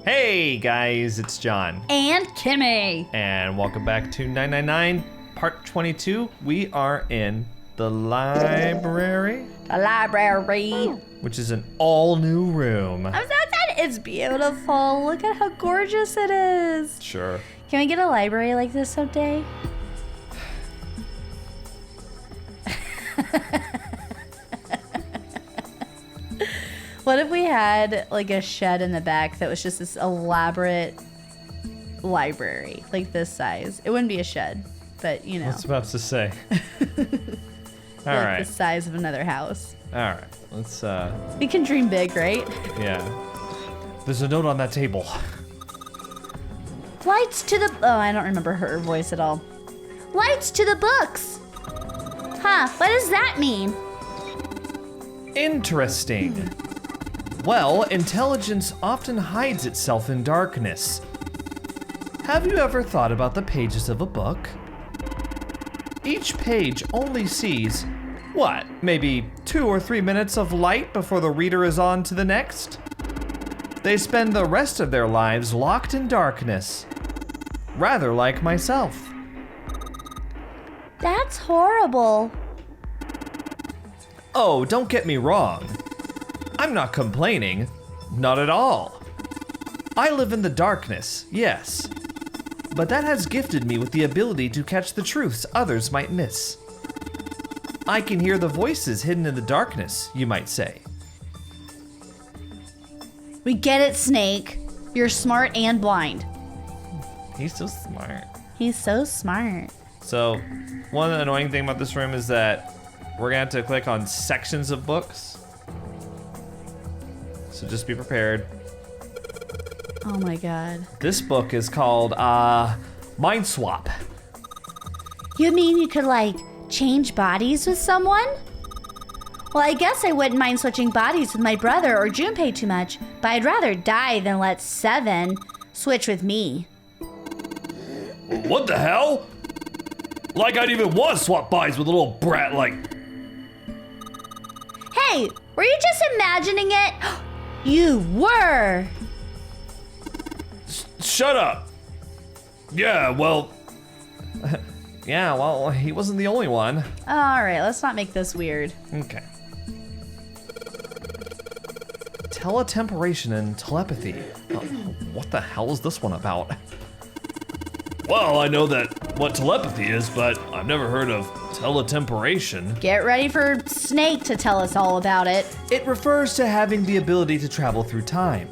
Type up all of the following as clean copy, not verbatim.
Hey guys, it's John. And Kimmy. And welcome back to 999, part 22. We are in the library. The library. Which is an all new room. I'm so excited. It's beautiful. Look at how gorgeous it is. Sure. Can we get a library like this someday? What if we had like a shed in the back that was just this elaborate library, like this size? It wouldn't be a shed, but you know. What's about to say? All like right. the size of another house. All right. Let's We can dream big, right? yeah. There's a note on that table. Lights to the... Oh, I don't remember her voice at all. Lights to the books. Huh, what does that mean? Interesting. Well, intelligence often hides itself in darkness. Have you ever thought about the pages of a book? Each page only sees, what, maybe 2 or 3 minutes of light before the reader is on to the next? They spend the rest of their lives locked in darkness, rather like myself. That's horrible. Oh, don't get me wrong. I'm not complaining, not at all. I live in the darkness, yes, but that has gifted me with the ability to catch the truths others might miss. I can hear the voices hidden in the darkness, you might say. We get it, Snake. You're smart and blind. He's so smart. He's so smart. So, one annoying thing about this room is that we're gonna have to click on sections of books. So just be prepared. Oh my god. This book is called, Mind Swap. You mean you could, like, change bodies with someone? Well, I guess I wouldn't mind switching bodies with my brother or Junpei too much, but I'd rather die than let Seven switch with me. What the hell? Like I'd even want to swap bodies with a little brat like... Hey, were you just imagining it? You were! Shut up! Yeah, well... yeah, well, he wasn't the only one. Alright, let's not make this weird. Okay. Teletemporation and telepathy. What the hell is this one about? Well, I know what telepathy is, but I've never heard of teletemporation. Get ready for Snake to tell us all about it. It refers to having the ability to travel through time.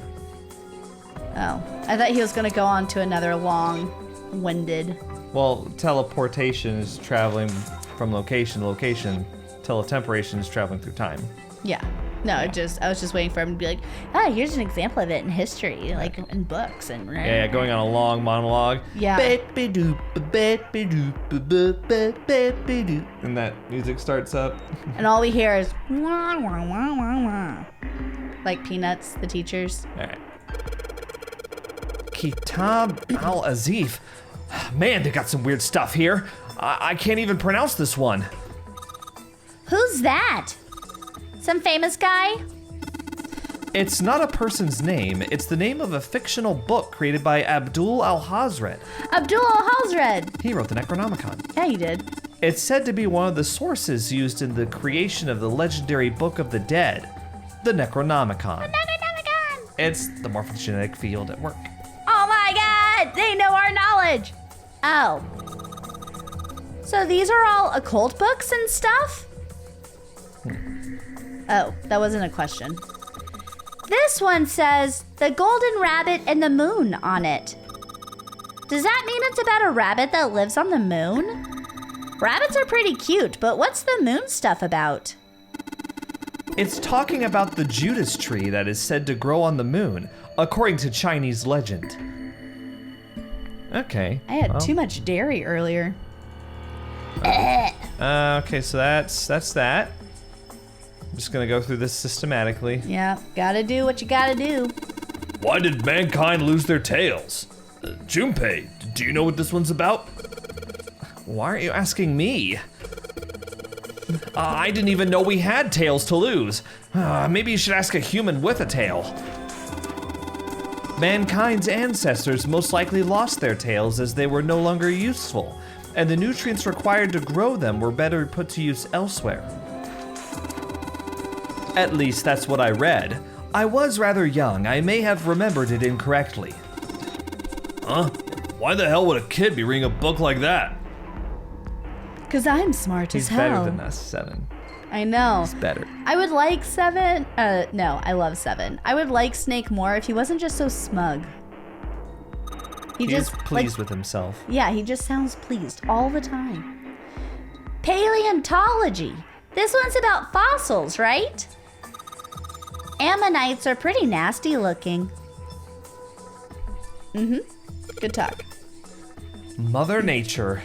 Oh, I thought he was gonna go on to another long-winded. Well, teleportation is traveling from location to location. Teletemporation is traveling through time. Yeah. No, I was just waiting for him to be like, here's an example of it in history, like in books and... Yeah, going on a long monologue. Yeah. And that music starts up. And all we hear is... wah, wah, wah, wah, wah. Like Peanuts, the teachers. All right. Kitab al-Azif. Man, they got some weird stuff here. I can't even pronounce this one. Who's that? Some famous guy? It's not a person's name. It's the name of a fictional book created by Abdul al-Hazred. Abdul al-Hazred. He wrote the Necronomicon. Yeah, he did. It's said to be one of the sources used in the creation of the legendary Book of the Dead, the Necronomicon. The Necronomicon! It's the morphogenetic field at work. Oh my god! They know our knowledge! Oh. So these are all occult books and stuff? Oh, that wasn't a question. This one says, The Golden Rabbit and the Moon on it. Does that mean it's about a rabbit that lives on the moon? Rabbits are pretty cute, but what's the moon stuff about? It's talking about the Judas tree that is said to grow on the moon, according to Chinese legend. Okay. I had too much dairy earlier. Okay, so that's that. I'm just gonna go through this systematically. Yeah, gotta do what you gotta do. Why did mankind lose their tails? Junpei, do you know what this one's about? Why aren't you asking me? I didn't even know we had tails to lose. Maybe you should ask a human with a tail. Mankind's ancestors most likely lost their tails as they were no longer useful, and the nutrients required to grow them were better put to use elsewhere. At least that's what I read. I was rather young. I may have remembered it incorrectly. Huh? Why the hell would a kid be reading a book like that? Because I'm smart as He's hell. better than us, 7. I know. He's better. I would like 7. No, I love 7. I would like Snake more if he wasn't just so smug. He He's just pleased with himself. Yeah, he just sounds pleased all the time. Paleontology. This one's about fossils, right? Ammonites are pretty nasty looking. Good talk. Mother Nature.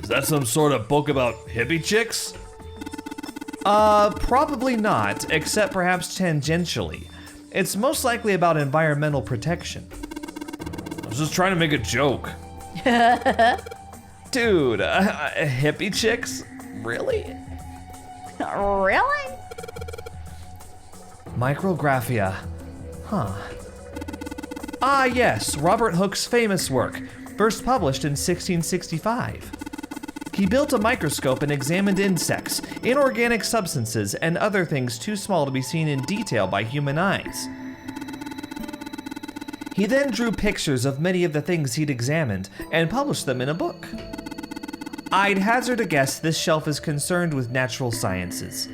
Is that some sort of book about hippie chicks? Probably not, except perhaps tangentially. It's most likely about environmental protection. I was just trying to make a joke. Dude, hippie chicks? Really? Really? Micrographia. Huh. Ah, yes, Robert Hooke's famous work, first published in 1665. He built a microscope and examined insects, inorganic substances, and other things too small to be seen in detail by human eyes. He then drew pictures of many of the things he'd examined and published them in a book. I'd hazard a guess this shelf is concerned with natural sciences.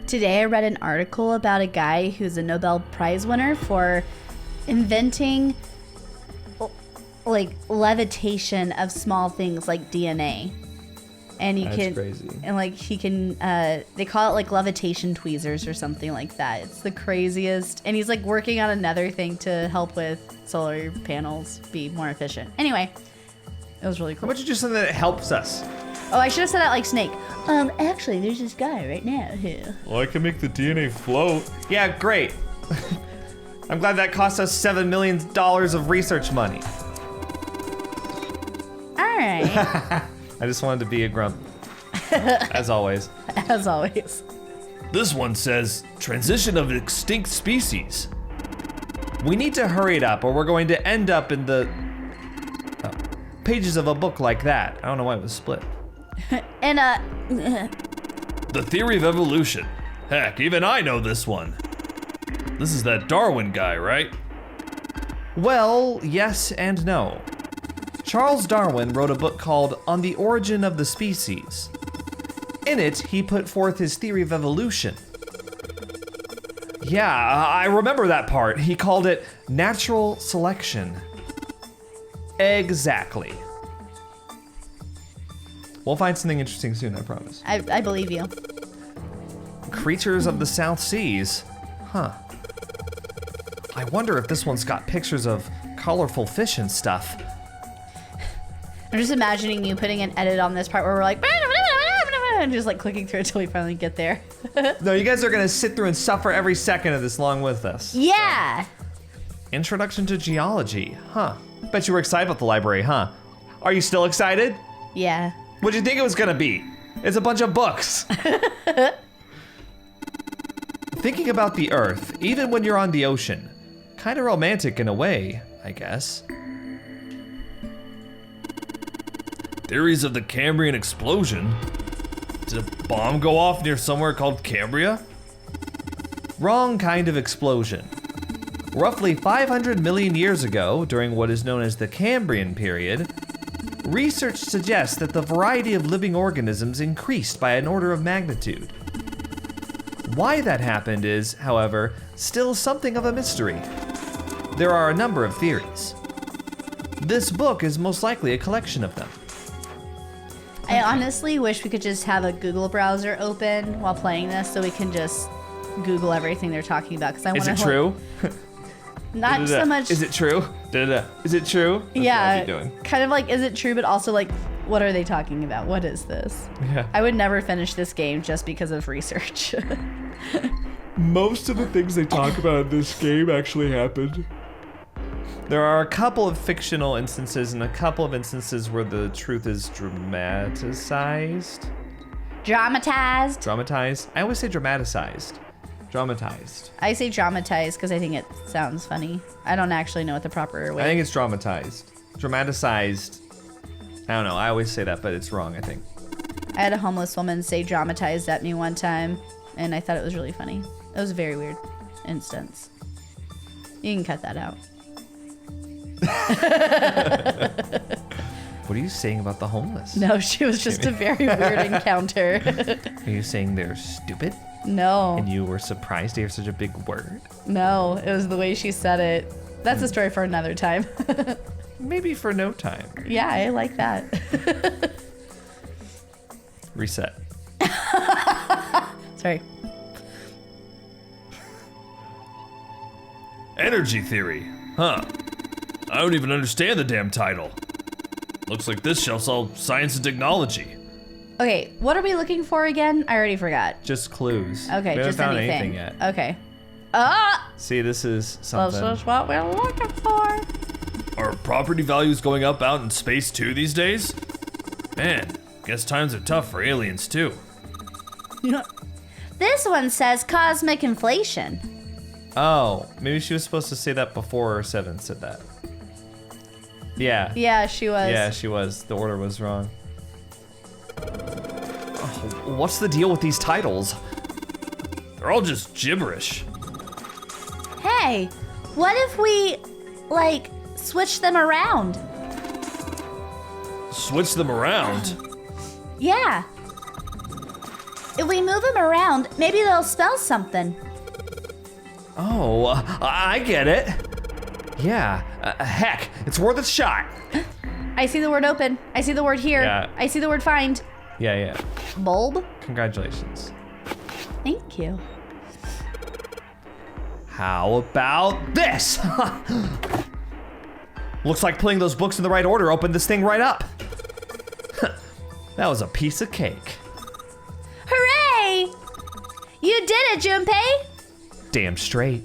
Today I read an article about a guy who's a Nobel Prize winner for inventing like levitation of small things like DNA. And That's crazy. And like he can, they call it like levitation tweezers or something like that. It's the craziest. And he's like working on another thing to help with solar panels be more efficient. Anyway, it was really How cool. about you do something that helps us? Oh, I should have said that like Snake. Actually, there's this guy right now who. Well, I can make the DNA float. Yeah, great. I'm glad that cost us $7 million of research money. All right. I just wanted to be a grump. As always. As always. This one says, transition of extinct species. We need to hurry it up or we're going to end up in the pages of a book like that. I don't know why it was split. And The theory of evolution. Heck, even I know this one. This is that Darwin guy, right? Well, yes and no. Charles Darwin wrote a book called On the Origin of the Species. In it, he put forth his theory of evolution. Yeah, I remember that part. He called it natural selection. Exactly. We'll find something interesting soon, I promise. I believe you. Creatures of the South Seas. Huh. I wonder if this one's got pictures of colorful fish and stuff. I'm just imagining you putting an edit on this part where we're like, and just like clicking through until we finally get there. No, you guys are gonna sit through and suffer every second of this along with us. Yeah. Introduction to Geology. Huh. Bet you were excited about the library, huh? Are you still excited? Yeah. What'd you think it was gonna be? It's a bunch of books. Thinking about the Earth, even when you're on the ocean. Kinda romantic in a way, I guess. Theories of the Cambrian explosion. Did a bomb go off near somewhere called Cambria? Wrong kind of explosion. Roughly 500 million years ago, during what is known as the Cambrian period, research suggests that the variety of living organisms increased by an order of magnitude. Why that happened is, however, still something of a mystery. There are a number of theories. This book is most likely a collection of them. I honestly wish we could just have a Google browser open while playing this so we can just Google everything they're talking about. Because I want Is to. it true? Not so much. Is it true? Is it true? That's what Yeah. I'd be doing. Kind of like, is it true? But also like, what are they talking about? What is this? Yeah. I would never finish this game just because of research. Most of the things they talk about in this game actually happened. There are a couple of fictional instances and a couple of instances where the truth is dramatized. Dramatized. Dramatized? I always say dramaticized. Dramatized. I say dramatized because I think it sounds funny. I don't actually know what the proper way. I think it's dramatized. Dramaticized. I don't know. I always say that, but it's wrong, I think. I had a homeless woman say dramatized at me one time, and I thought it was really funny. It was a very weird instance. You can cut that out. What are you saying about the homeless? No, she was just a very weird encounter. Are you saying they're stupid? No. And you were surprised to hear such a big word? No, it was the way she said it. That's a story for another time. Maybe for no time. Yeah, I like that. Reset. Sorry. Energy theory. Huh. I don't even understand the damn title. Looks like this shelf's all science and technology. Okay, what are we looking for again? I already forgot. Just clues. Okay, we haven't just found anything. anything yet. Okay. Ah! See, this is something. This is what we're looking for. Are property values going up out in space too these days? Man, guess times are tough for aliens too. This one says cosmic inflation. Oh, maybe she was supposed to say that before 7 said that. Yeah. Yeah, she was. Yeah, she was. The order was wrong. Oh, what's the deal with these titles? They're all just gibberish. Hey, what if we, like, switch them around? Switch them around. Yeah. If we move them around, maybe they'll spell something. Oh, I get it. Yeah, heck, it's worth a shot. I see the word open. I see the word here. Yeah. I see the word find. Yeah. Bulb. Congratulations. Thank you. How about this? Looks like putting those books in the right order opened this thing right up. That was a piece of cake. Hooray! You did it, Junpei! Damn straight.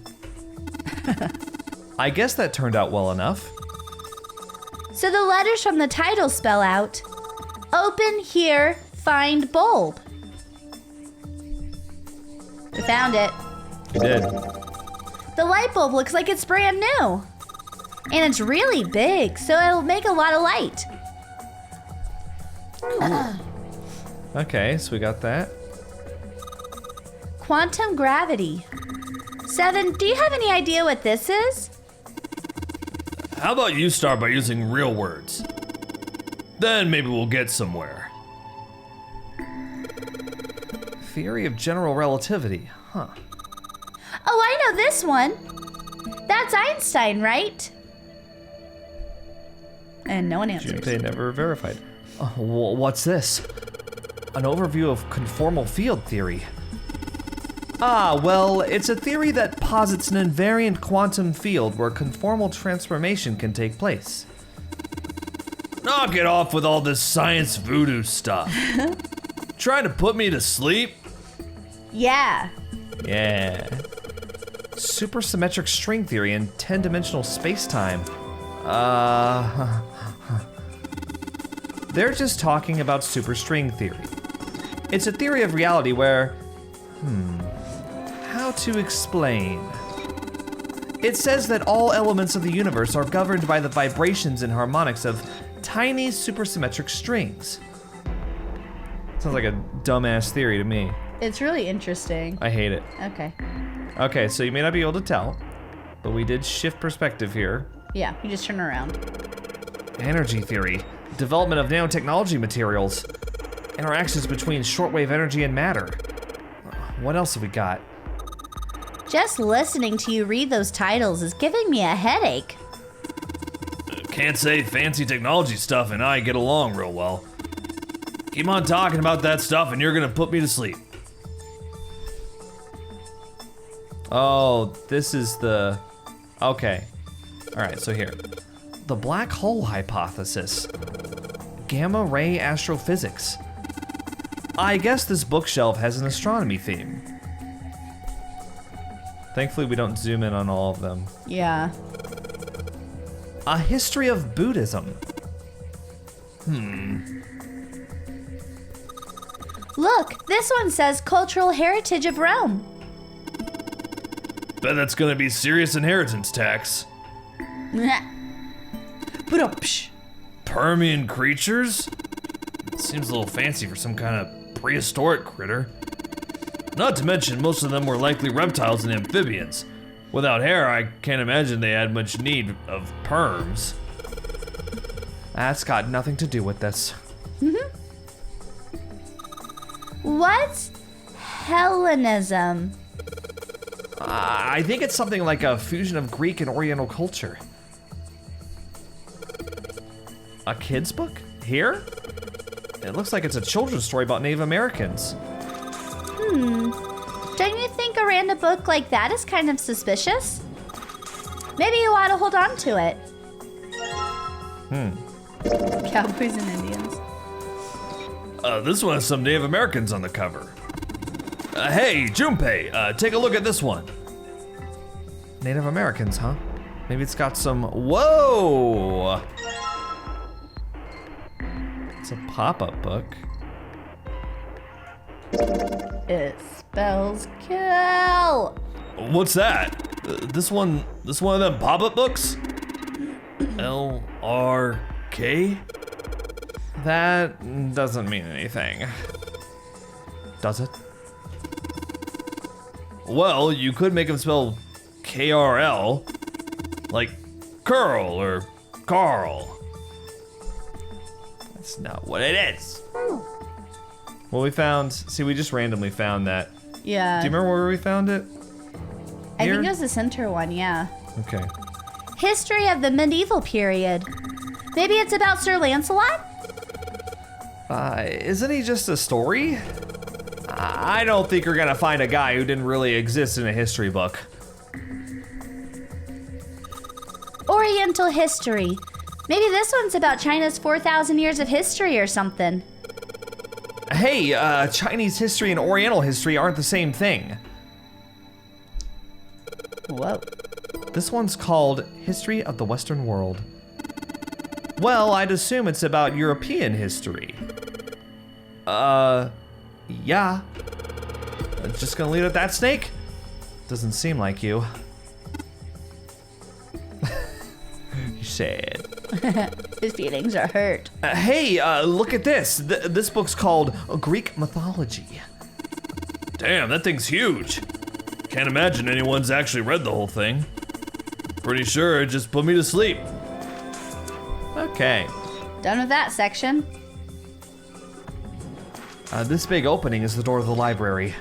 I guess that turned out well enough. So the letters from the title spell out, open here, find bulb. We found it. You did. The light bulb looks like it's brand new. And it's really big, so it'll make a lot of light. Okay, so we got that. Quantum gravity. 7, do you have any idea what this is? How about you start by using real words? Then maybe we'll get somewhere. Theory of general relativity, huh? Oh, I know this one. That's Einstein, right? And no one answers. They never verified. What's this? An overview of conformal field theory. Ah, well, it's a theory that posits an invariant quantum field where conformal transformation can take place. Knock it off with all this science voodoo stuff. Trying to put me to sleep? Yeah. Yeah. Supersymmetric string theory in 10-dimensional space-time. They're just talking about superstring theory. It's a theory of reality where, how to explain? It says that all elements of the universe are governed by the vibrations and harmonics of tiny supersymmetric strings. Sounds like a dumbass theory to me. It's really interesting. I hate it. Okay. Okay, so you may not be able to tell, but we did shift perspective here. Yeah, you just turn around. Energy theory, development of nanotechnology materials, interactions between shortwave energy and matter. What else have we got? Just listening to you read those titles is giving me a headache. Can't say fancy technology stuff and I get along real well. Keep on talking about that stuff and you're gonna put me to sleep. Oh, this is the... Okay. Alright, so here. The black hole hypothesis. Gamma ray astrophysics. I guess this bookshelf has an astronomy theme. Thankfully, we don't zoom in on all of them. Yeah. A history of Buddhism. Look, this one says cultural heritage of Rome. Bet that's gonna be serious inheritance tax. Ba-dum-psh. Permian creatures? Seems a little fancy for some kind of prehistoric critter. Not to mention, most of them were likely reptiles and amphibians. Without hair, I can't imagine they had much need of perms. That's got nothing to do with this. What's Hellenism? I think it's something like a fusion of Greek and Oriental culture. A kid's book? Here? It looks like it's a children's story about Native Americans. Don't you think a random book like that is kind of suspicious? Maybe you ought to hold on to it. Cowboys and Indians. This one has some Native Americans on the cover. Hey, Junpei, take a look at this one. Native Americans, huh? Maybe it's got some, whoa! It's a pop-up book. It spells kill. What's that? This one of them pop-up books? LRK? That doesn't mean anything. Does it? Well, you could make them spell KRL, like curl or Carl. That's not what it is. Well, we just randomly found that. Yeah. Do you remember where we found it? I Here? think it was the center one, yeah. Okay. History of the medieval period. Maybe it's about Sir Lancelot? Isn't he just a story? I don't think you're gonna find a guy who didn't really exist in a history book. Oriental history. Maybe this one's about China's 4,000 years of history or something. Hey, Chinese history and Oriental history aren't the same thing. Whoa. This one's called History of the Western World. Well, I'd assume it's about European history. Yeah. Just gonna leave it at that, Snake? Doesn't seem like you. You said. His feelings are hurt. Hey, look at this. This book's called Greek Mythology. Damn, that thing's huge. Can't imagine anyone's actually read the whole thing. Pretty sure it just put me to sleep. Okay. Done with that section. This big opening is the door to the library.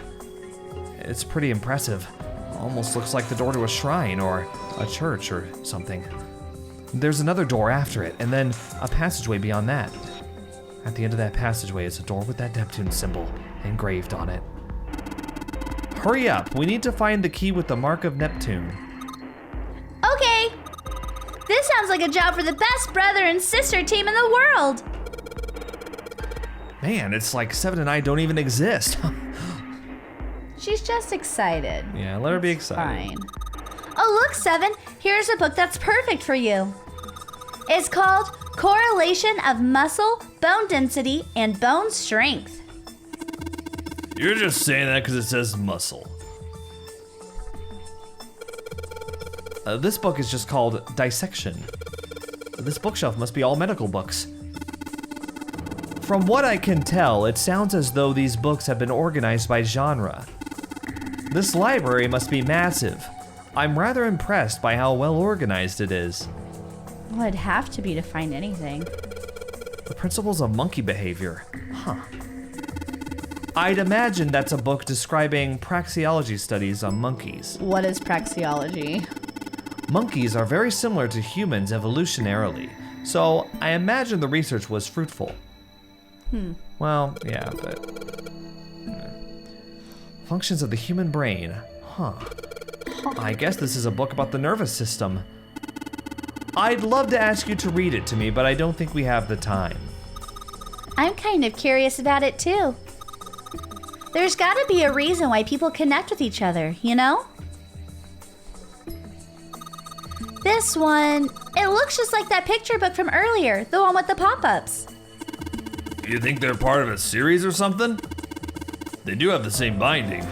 It's pretty impressive. Almost looks like the door to a shrine or a church or something. There's another door after it, and then a passageway beyond that. At the end of that passageway is a door with that Neptune symbol engraved on it. Hurry up, we need to find the key with the mark of Neptune. Okay. This sounds like a job for the best brother and sister team in the world. Man, it's like Seven and I don't even exist. She's just excited. Yeah, let her be excited. Fine. Oh, look, Seven. Here's a book that's perfect for you. It's called Correlation of Muscle, Bone Density, and Bone Strength. You're just saying that because it says muscle. This book is just called Dissection. This bookshelf must be all medical books. From what I can tell, it sounds as though these books have been organized by genre. This library must be massive. I'm rather impressed by how well organized it is. Well, it'd have to be to find anything. The Principles of Monkey Behavior. Huh. I'd imagine that's a book describing praxeology studies on monkeys. What is praxeology? Monkeys are very similar to humans evolutionarily, so I imagine the research was fruitful. Well, yeah, but... Functions of the human brain. Huh. I guess this is a book about the nervous system. I'd love to ask you to read it to me, but I don't think we have the time. I'm kind of curious about it too. There's gotta be a reason why people connect with each other, you know? This one, it looks just like that picture book from earlier, the one with the pop-ups. You think they're part of a series or something? They do have the same binding.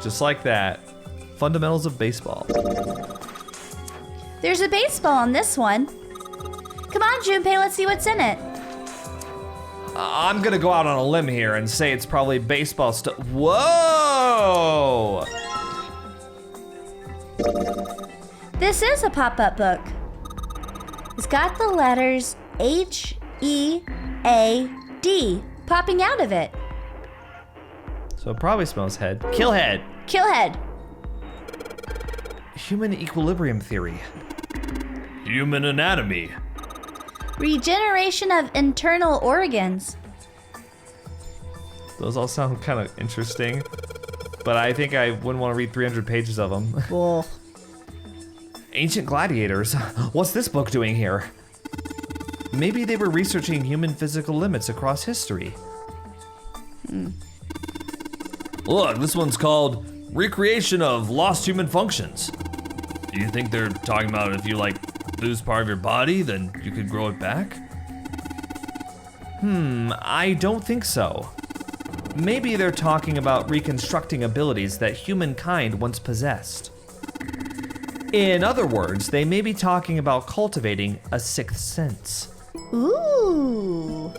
Just like that. Fundamentals of Baseball. There's a baseball on this one. Come on, Junpei, let's see what's in it. I'm gonna go out on a limb here and say it's probably baseball stuff. Whoa! This is a pop-up book. It's got the letters H-E-A-D popping out of it. So it probably smells head. Kill head. Kill head. Human equilibrium theory. Human anatomy. Regeneration of internal organs. Those all sound kind of interesting, but I think I wouldn't want to read 300 pages of them. Cool. Ancient gladiators. What's this book doing here? Maybe they were researching human physical limits across history. Look, this one's called Recreation of Lost Human Functions. Do you think they're talking about if you lose part of your body, then you could grow it back? I don't think so. Maybe they're talking about reconstructing abilities that humankind once possessed. In other words, they may be talking about cultivating a sixth sense. Ooh.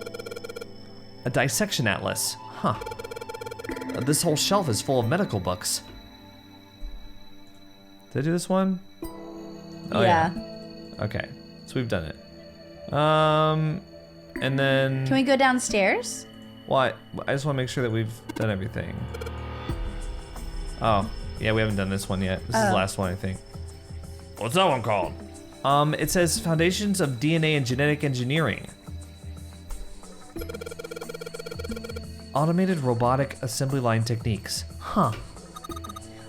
A dissection atlas. Huh. This whole shelf is full of medical books. Did I do this one? Oh, yeah. Okay, so we've done it. And then... Can we go downstairs? What? I just want to make sure that we've done everything. Oh, yeah, we haven't done this one yet. This is the last one, I think. What's that one called? It says Foundations of DNA and Genetic Engineering. Automated robotic assembly line techniques. Huh.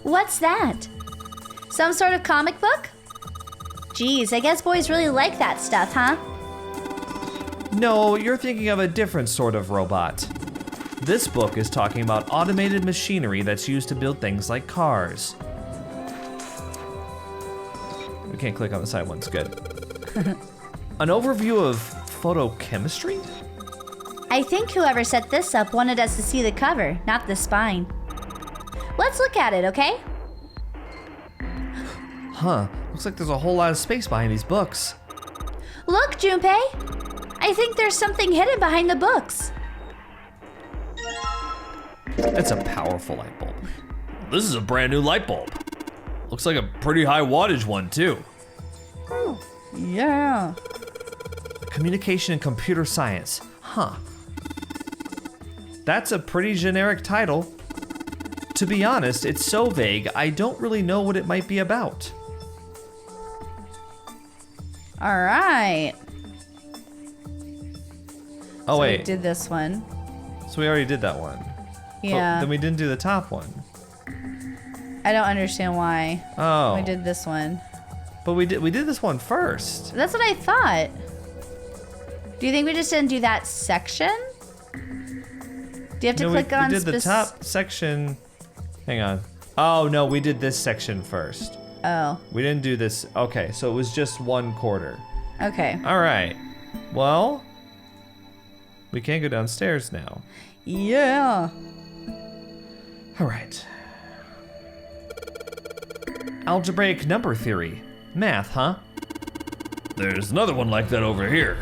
What's that? Some sort of comic book? Geez, I guess boys really like that stuff, huh? No, you're thinking of a different sort of robot. This book is talking about automated machinery that's used to build things like cars. We can't click on the side ones, good. An overview of photochemistry? I think whoever set this up wanted us to see the cover, not the spine. Let's look at it, okay? Huh, looks like there's a whole lot of space behind these books. Look, Junpei! I think there's something hidden behind the books. That's a powerful light bulb. This is a brand new light bulb. Looks like a pretty high wattage one too. Yeah. Communication and computer science. Huh. That's a pretty generic title. To be honest, it's so vague, I don't really know what it might be about. All right. Oh, So wait. we did this one. So we already did that one. Yeah. But then we didn't do the top one. I don't understand why. Oh. We did this one. But we did this one first. That's what I thought. Do you think we just didn't do that section? Do you have to click on we did the top section. Hang on. Oh, no, we did this section first. Oh, We didn't do this. Okay, so it was just 1/4. okay. All right. Well, we can't go downstairs now. Yeah. All right. Algebraic number theory. Math, huh? There's another one like that over here.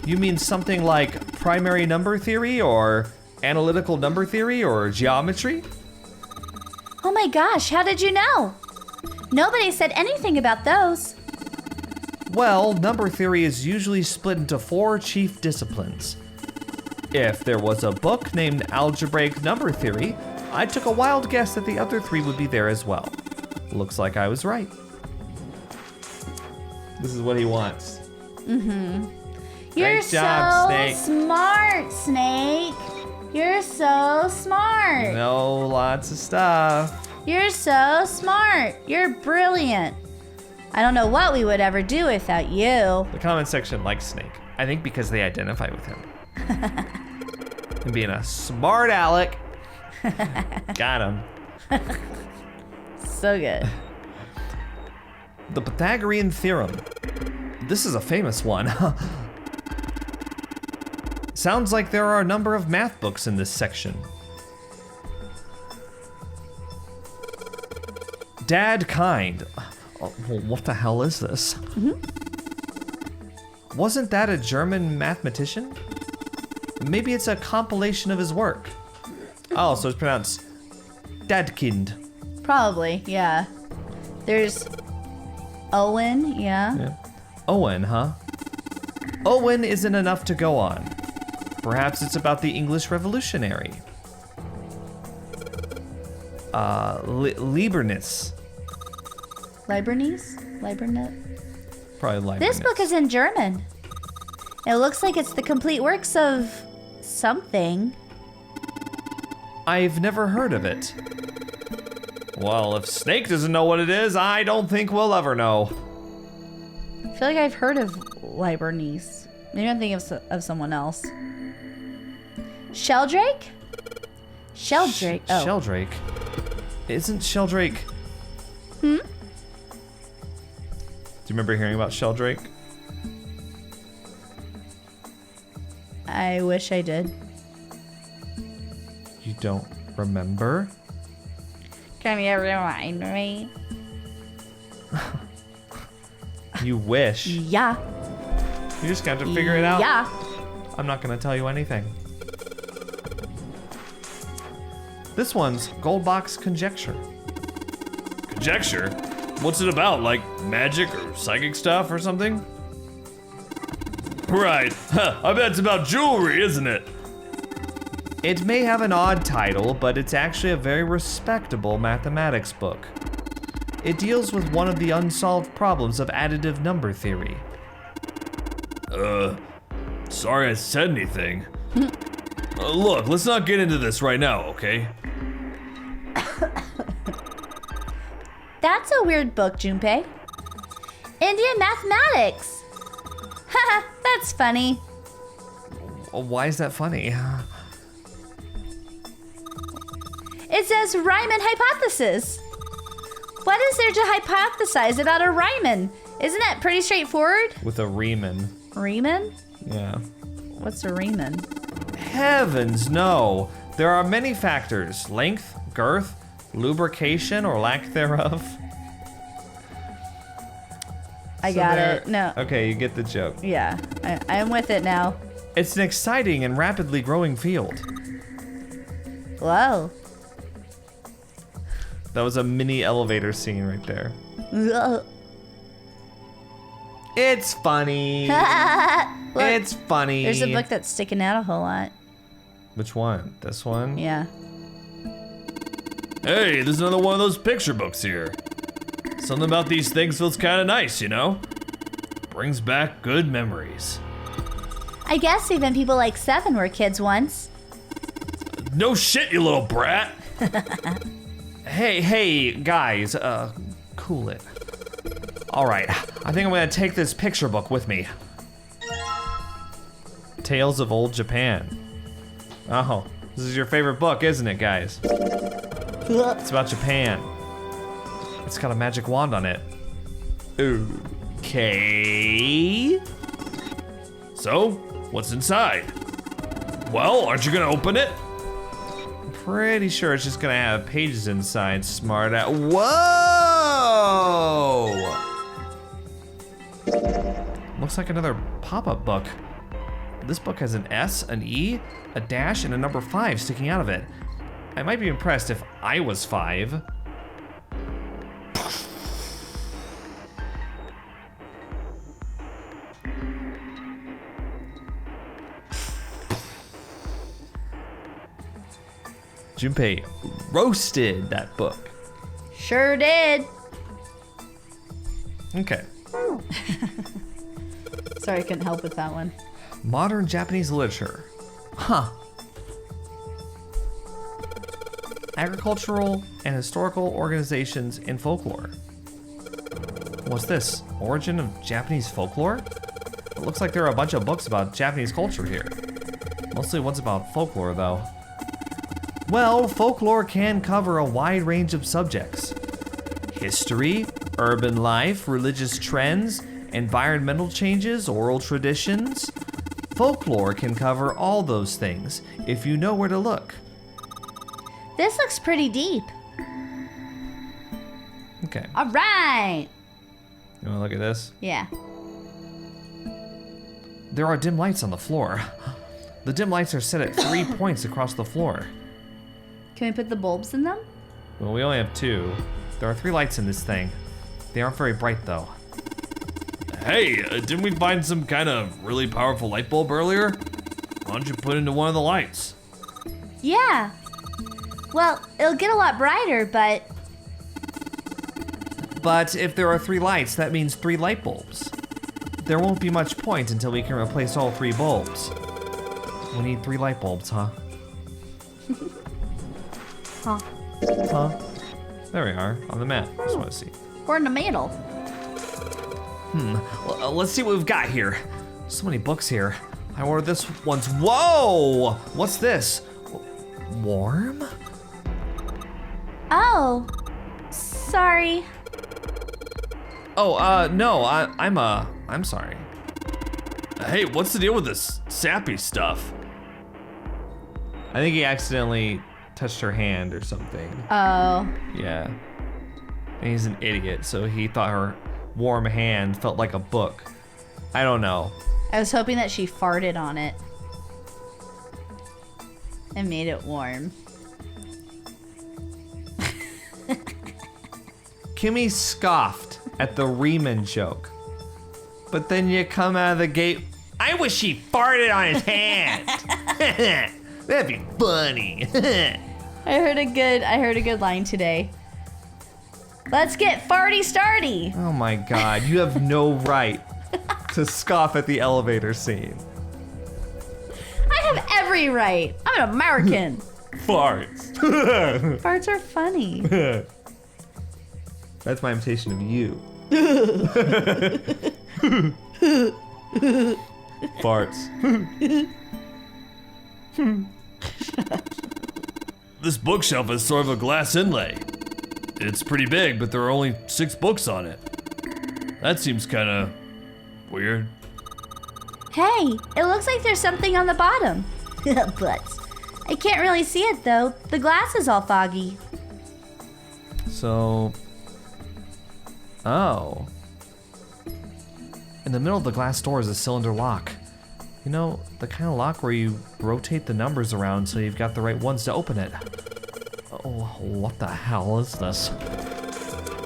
You mean something like primary number theory or analytical number theory or geometry? Oh my gosh, how did you know? Nobody said anything about those. Well, number theory is usually split into 4 chief disciplines. If there was a book named Algebraic Number Theory, I took a wild guess that the other 3 would be there as well. Looks like I was right. This is what he wants. You're Great job, so Snake. smart, Snake. You're so smart. No, lots of stuff. You're so smart. You're brilliant. I don't know what we would ever do without you. The comment section likes Snake. I think because they identify with him. And being a smart aleck. Got him. So good. The Pythagorean Theorem. This is a famous one. Sounds like there are a number of math books in this section. Dad kind. Oh, well, what the hell is this? Wasn't that a German mathematician? Maybe it's a compilation of his work. Oh, so it's pronounced Dadkind. Probably, yeah. There's Owen, yeah. Owen, huh? Owen isn't enough to go on. Perhaps it's about the English Revolutionary. Leibniz. Leibniz? Probably Leibniz. This book is in German. It looks like it's the complete works of something. I've never heard of it. Well, if Snake doesn't know what it is, I don't think we'll ever know. I feel like I've heard of Leibniz. Maybe I'm thinking of someone else. Sheldrake? Sheldrake. Oh. Sheldrake? Isn't Sheldrake... Hmm? Do you remember hearing about Sheldrake? I wish I did. You don't remember? Can you remind me? You wish. Yeah. You're just gonna have to figure it out. Yeah. I'm not gonna tell you anything. This one's Goldbach's Conjecture. Conjecture? What's it about? Like magic or psychic stuff or something? Right. Huh, I bet it's about jewelry, isn't it? It may have an odd title, but it's actually a very respectable mathematics book. It deals with one of the unsolved problems of additive number theory. Sorry I said anything. Look, let's not get into this right now, okay? That's a weird book, Junpei. Indian mathematics. Haha, that's funny. Why is that funny? It says Riemann hypothesis. What is there to hypothesize about a Riemann? Isn't that pretty straightforward? With a Riemann. Riemann? Yeah. What's a Riemann? Heavens, no. There are many factors. Length, girth, lubrication, or lack thereof. I got it. No. Okay, you get the joke. Yeah, I'm with it now. It's an exciting and rapidly growing field. Whoa. That was a mini elevator scene right there. Look, It's funny. It's funny. there's a book that's sticking out a whole lot. Which one? This one? Yeah. Hey, there's another one of those picture books here. Something about these things feels kind of nice, you know? Brings back good memories. I guess even people like Seven were kids once. No shit, you little brat! Hey, guys, cool it. All right, I think I'm gonna take this picture book with me. Tales of Old Japan. Oh, this is your favorite book, isn't it, guys? It's about Japan. It's got a magic wand on it. Okay. So, what's inside? Well, aren't you gonna open it? Pretty sure it's just gonna have pages inside. Smart out. Whoa! Looks like another pop-up book. This book has an S, an E, a dash, and a number 5 sticking out of it. I might be impressed if I was 5. Junpei roasted that book. Sure did. Okay. Sorry, I couldn't help with that one. Modern Japanese literature. Huh. Agricultural and historical organizations in folklore. What's this? Origin of Japanese folklore? It looks like there are a bunch of books about Japanese culture here. Mostly ones about folklore, though. Well, folklore can cover a wide range of subjects. History, urban life, religious trends, environmental changes, oral traditions. Folklore can cover all those things if you know where to look. This looks pretty deep. Okay. All right. You wanna look at this? Yeah. There are dim lights on the floor. The dim lights are set at 3 points across the floor. Can we put the bulbs in them? Well, we only have 2. There are 3 lights in this thing. They aren't very bright though. Hey, didn't we find some kind of really powerful light bulb earlier? Why don't you put it into one of the lights? Yeah. Well, it'll get a lot brighter, but But if there are 3 lights, that means 3 light bulbs. There won't be much point until we can replace all 3 bulbs. We need 3 light bulbs, huh? huh. Huh? There we are, on the map. Just want to see. We're in the middle. Well, let's see what we've got here. So many books here. I wonder this one's. Whoa! What's this? Warm? Oh. Sorry. Oh, no, I'm sorry. Hey, what's the deal with this sappy stuff? I think he accidentally touched her hand or something. Oh. Yeah. And he's an idiot, so he thought her warm hand felt like a book. I don't know. I was hoping that she farted on it and made it warm. Kimmy scoffed at the Riemann joke. But then you come out of the gate, I wish he farted on his hand. That'd be funny. I heard a good line today. Let's get farty starty. Oh my god, you have no right to scoff at the elevator scene. I have every right. I'm an American. Farts. Farts are funny. That's my imitation of you. Farts. This bookshelf is sort of a glass inlay. It's pretty big, but there are only 6 books on it. That seems kind of weird. Hey, it looks like there's something on the bottom. But I can't really see it though. The glass is all foggy. So, oh. In the middle of the glass door is a cylinder lock. You know, the kind of lock where you rotate the numbers around so you've got the right ones to open it. Oh, what the hell is this?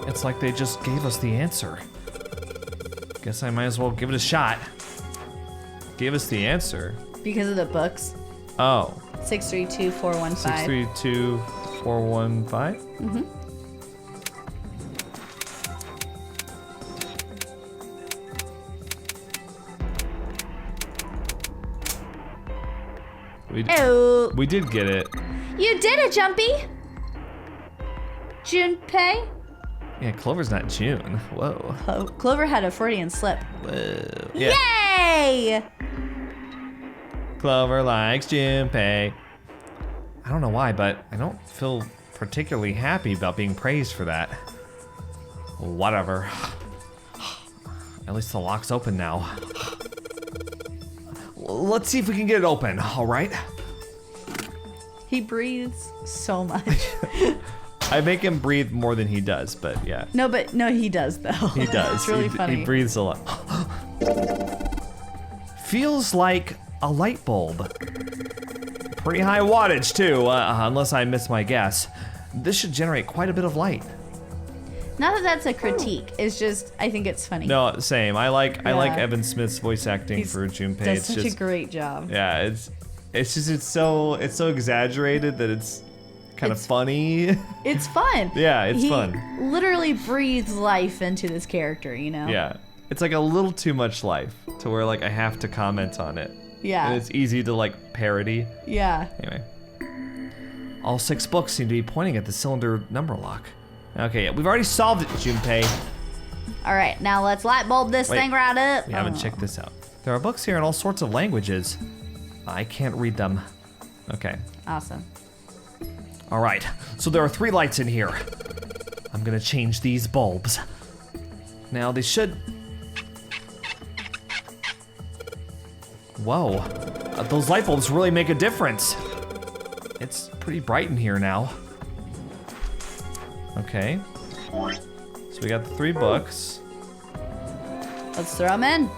It's like they just gave us the answer. Guess I might as well give it a shot. Gave us the answer? Because of the books. Oh. 632415. 632415? Mm-hmm. We did get it. You did it, Jumpy! Junpei? Yeah, Clover's not June. Whoa. Oh, Clover had a Freudian slip. Whoa. Yeah. Yay! Clover likes Junpei. I don't know why, but I don't feel particularly happy about being praised for that. Whatever. At least the lock's open now. Let's see if we can get it open, all right? He breathes so much. I make him breathe more than he does, but yeah. No, he does though. He does. It's really funny. He breathes a lot. Feels like a light bulb. Pretty high wattage too, unless I miss my guess. This should generate quite a bit of light. Not that that's a critique. It's just I think it's funny. No, same. I like Evan Smith's voice acting for Junpei. Does such a great job. Yeah, it's so exaggerated that it's kind of funny. It's fun. Yeah, it's he fun. Literally breathes life into this character, you know? Yeah. It's like a little too much life to where like I have to comment on it. Yeah. And it's easy to like parody. Yeah. Anyway. All 6 books seem to be pointing at the cylinder number lock. Okay, we've already solved it, Junpei. All right, now let's light bulb this thing right up. We haven't checked this out. There are books here in all sorts of languages. I can't read them. Okay. Awesome. All right, so there are 3 lights in here. I'm gonna change these bulbs. Now they should... Whoa, those light bulbs really make a difference. It's pretty bright in here now. Okay. we got the 3 books. Let's throw them in.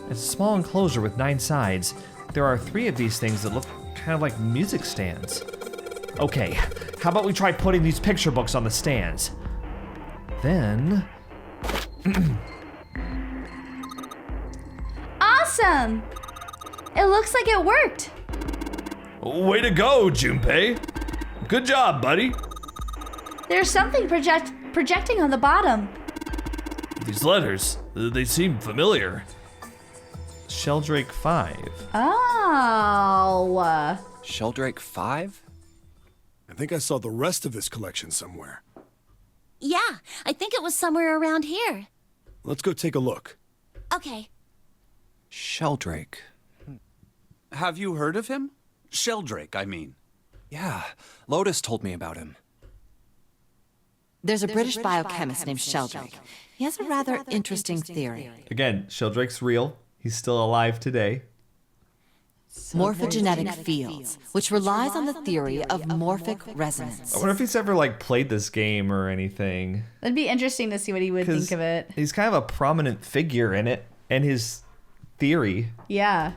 It's a small enclosure with 9 sides. There are 3 of these things that look kind of like music stands. Okay, how about we try putting these picture books on the stands? Then... Awesome! It looks like it worked. Way to go, Junpei. Good job, buddy. There's something projecting on the bottom. These letters, they seem familiar. Sheldrake 5. Oh. Sheldrake 5? I think I saw the rest of this collection somewhere. Yeah, I think it was somewhere around here. Let's go take a look. Okay. Sheldrake. Have you heard of him? Sheldrake, I mean. Yeah, Lotus told me about him. There's a British biochemist named Sheldrake. He has a rather interesting theory. Again, Sheldrake's real. He's still alive today. Morphogenetic fields, which relies on the theory of morphic resonance. I wonder if he's ever like played this game or anything. It'd be interesting to see what he would think of it. He's kind of a prominent figure in it and his theory. Yeah.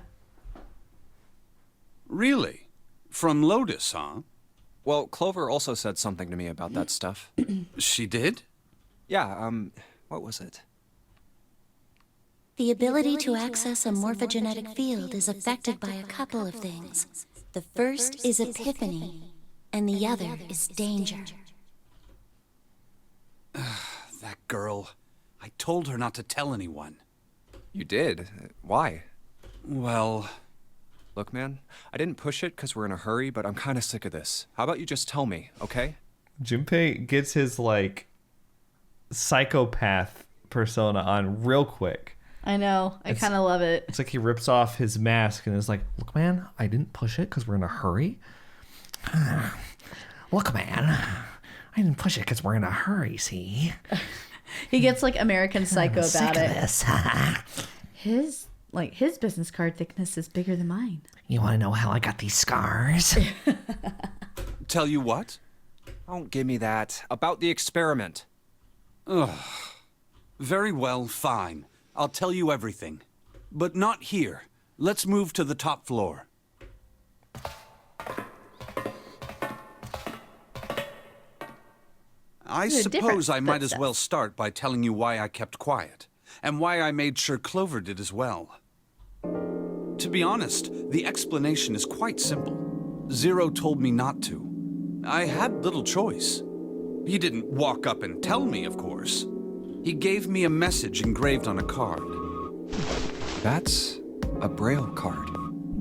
Really? From Lotus, huh? Well, Clover also said something to me about that stuff. She did? Yeah, what was it? The ability to access a morphogenetic field is affected by a couple of things. The first is epiphany, and the other is danger. That girl. I told her not to tell anyone. You did? Why? Well... Look, man, I didn't push it because we're in a hurry, but I'm kind of sick of this. How about you just tell me, okay? Junpei gets his, like, psychopath persona on real quick. I know. I kind of love it. It's like he rips off his mask and is like, look, man, I didn't push it because we're in a hurry. Look, man, I didn't push it because we're in a hurry, see? He gets, like, American Psycho I'm about sick it. of this. His business card thickness is bigger than mine. You want to know how I got these scars? Tell you what? Don't give me that. About the experiment. Ugh. Very well, fine. I'll tell you everything. But not here. Let's move to the top floor. I suppose I might as well start by telling you why I kept quiet, and why I made sure Clover did as well. To be honest, the explanation is quite simple. Zero told me not to. I had little choice. He didn't walk up and tell me, of course. He gave me a message engraved on a card. That's a Braille card.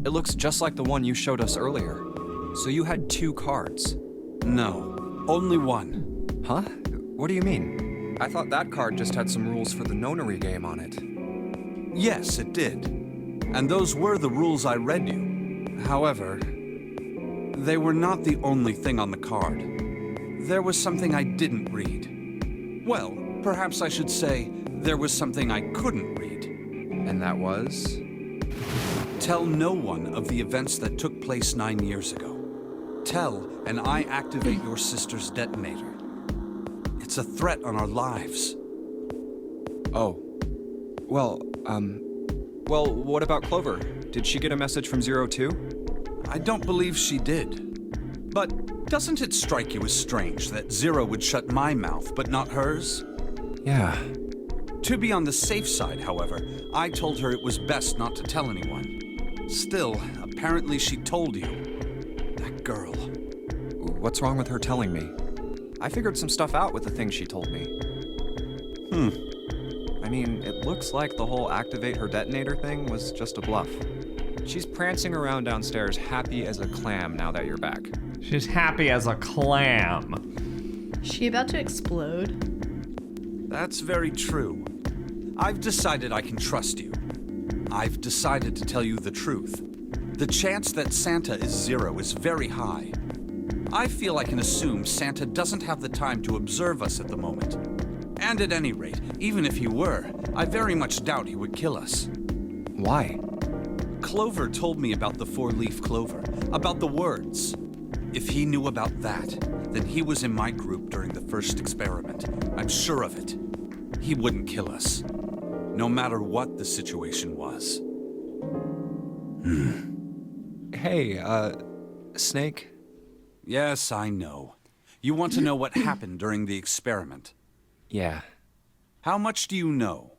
It looks just like the one you showed us earlier. So you had 2 cards. No, only one. Huh? What do you mean? I thought that card just had some rules for the nonary game on it. Yes, it did. And those were the rules I read you. However, they were not the only thing on the card. There was something I didn't read. Well, perhaps I should say there was something I couldn't read. And that was? Tell no one of the events that took place 9 years ago. Tell, and I activate your sister's detonator. It's a threat on our lives. Oh. Well, what about Clover? Did she get a message from Zero too? I don't believe she did. But doesn't it strike you as strange that Zero would shut my mouth, but not hers? Yeah. To be on the safe side, however, I told her it was best not to tell anyone. Still, apparently she told you. That girl. What's wrong with her telling me? I figured some stuff out with the things she told me. I mean, it looks like the whole activate her detonator thing was just a bluff. She's prancing around downstairs happy as a clam now that you're back. She's happy as a clam. Is she about to explode? That's very true. I've decided I can trust you. I've decided to tell you the truth. The chance that Santa is Zero is very high. I feel I can assume Santa doesn't have the time to observe us at the moment. And at any rate, even if he were, I very much doubt he would kill us. Why? Clover told me about the 4-leaf clover, about the words. If he knew about that, then he was in my group during the first experiment. I'm sure of it. He wouldn't kill us, no matter what the situation was. Hey, Snake? Yes, I know. You want to know what happened during the experiment. Yeah. How much do you know?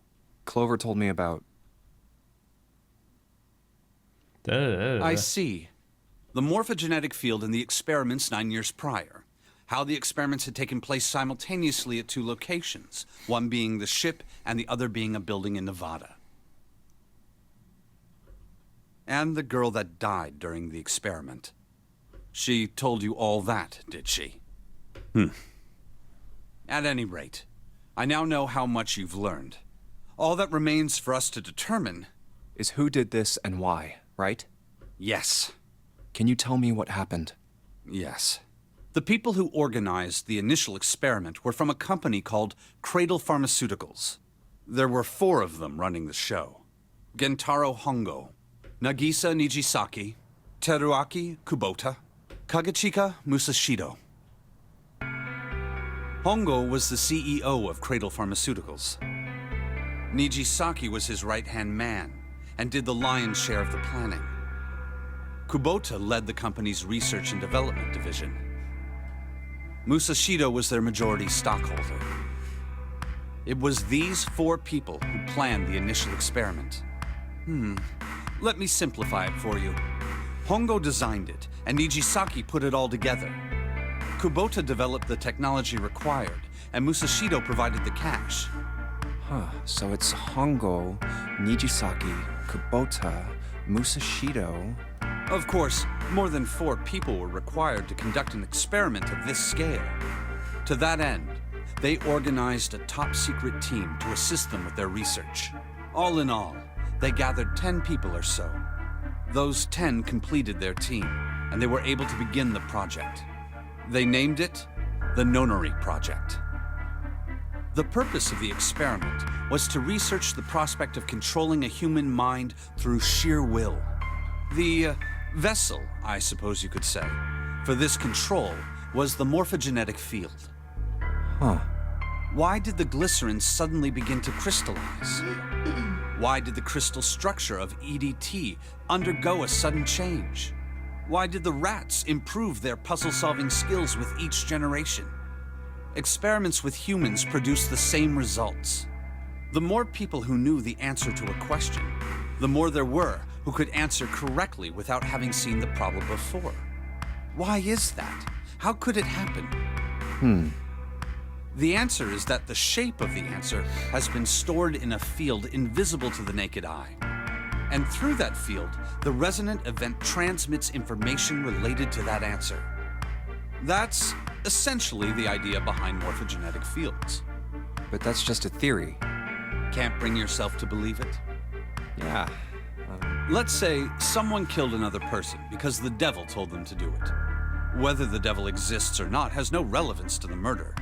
Clover told me about... I see. The morphogenetic field in the experiments 9 years prior. How the experiments had taken place simultaneously at 2 locations, one being the ship and the other being a building in Nevada. And the girl that died during the experiment. She told you all that, did she? At any rate, I now know how much you've learned. All that remains for us to determine is who did this and why, right? Yes. Can you tell me what happened? Yes. The people who organized the initial experiment were from a company called Cradle Pharmaceuticals. There were 4 of them running the show. Gentaro Hongo, Nagisa Nijisaki, Teruaki Kubota, Kagechika Musashido. Hongo was the CEO of Cradle Pharmaceuticals. Nijisaki was his right-hand man and did the lion's share of the planning. Kubota led the company's research and development division. Musashido was their majority stockholder. It was these 4 people who planned the initial experiment. Let me simplify it for you. Hongo designed it, and Nijisaki put it all together. Kubota developed the technology required, and Musashido provided the cash. So it's Hongo, Nijisaki, Kubota, Musashido... Of course, more than 4 people were required to conduct an experiment of this scale. To that end, they organized a top-secret team to assist them with their research. All in all, they gathered 10 people or so. Those 10 completed their team, and they were able to begin the project. They named it the Nonary Project. The purpose of the experiment was to research the prospect of controlling a human mind through sheer will. The vessel, I suppose you could say, for this control was the morphogenetic field. Why did the glycerin suddenly begin to crystallize? Why did the crystal structure of EDT undergo a sudden change? Why did the rats improve their puzzle-solving skills with each generation? Experiments with humans produced the same results. The more people who knew the answer to a question, the more there were who could answer correctly without having seen the problem before. Why is that? How could it happen? The answer is that the shape of the answer has been stored in a field invisible to the naked eye. And through that field, the resonant event transmits information related to that answer. That's essentially the idea behind morphogenetic fields. But that's just a theory. Can't bring yourself to believe it? Yeah. Let's say someone killed another person because the devil told them to do it. Whether the devil exists or not has no relevance to the murder.